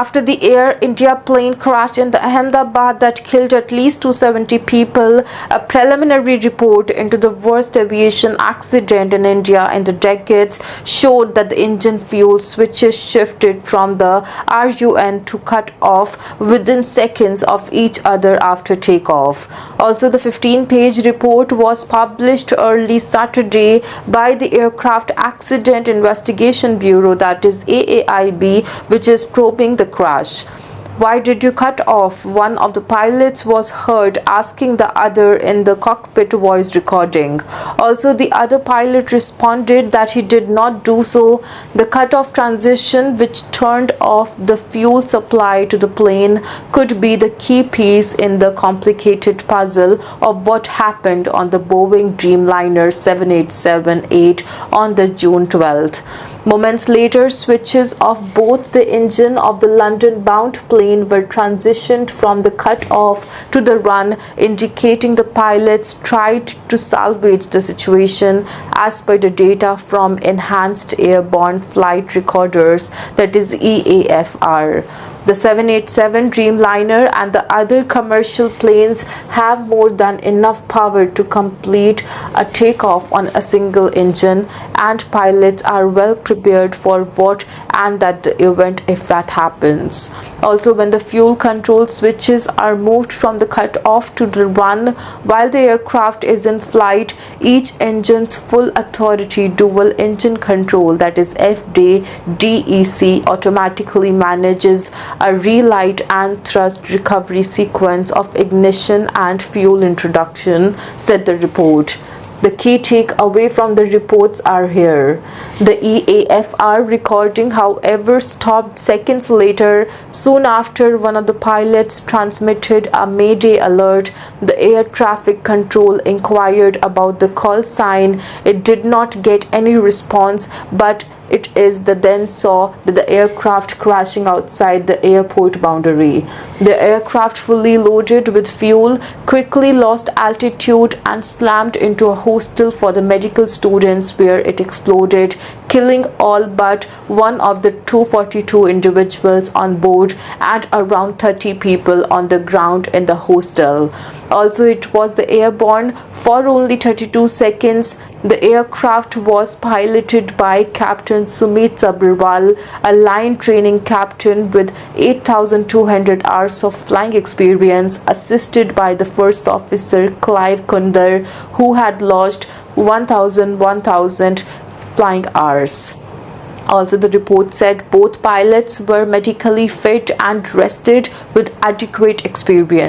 After the Air India plane crashed in the Ahmedabad that killed at least 270 people, a preliminary report into the worst aviation accident in India in the decades showed that the engine fuel switches shifted from the RUN to cut off within seconds of each other after takeoff. Also, the 15-page report was published early Saturday by the Aircraft Accident Investigation Bureau, that is AAIB, which is probing the crash. "Why did you cut off?" one of the pilots was heard asking the other in the cockpit voice recording. Also, the other pilot responded that he did not do so. The cutoff transition, which turned off the fuel supply to the plane, could be the key piece in the complicated puzzle of what happened on the Boeing Dreamliner 787-8 on the June 12th. Moments later, switches of both the engine of the London-bound plane were transitioned from the cut-off to the run, indicating the pilots tried to salvage the situation as per the data from Enhanced Airborne Flight Recorders, that is EAFR. The 787 Dreamliner and the other commercial planes have more than enough power to complete a takeoff on a single engine, and pilots are well prepared for what and that the event if that happens. Also, when the fuel control switches are moved from the cut-off to the run while the aircraft is in flight, each engine's full authority dual engine control, that is FD DEC, automatically manages a relight and thrust recovery sequence of ignition and fuel introduction, said the report. The key takeaway from the reports are here. The EAFR recording, however, stopped seconds later. Soon after one of the pilots transmitted a Mayday alert, the air traffic control inquired about the call sign. It did not get any response, but it is the then saw the aircraft crashing outside the airport boundary. The aircraft, fully loaded with fuel, quickly lost altitude and slammed into a hostel for the medical students, where it exploded, killing all but one of the 242 individuals on board and around 30 people on the ground in the hostel. Also, it was the airborne for only 32 seconds. The aircraft was piloted by Captain Sumit Sabharwal, a line training captain with 8,200 hours of flying experience, assisted by the first officer Clive Kundar, who had logged 1,000 flying hours. Also, the report said both pilots were medically fit and rested with adequate experience.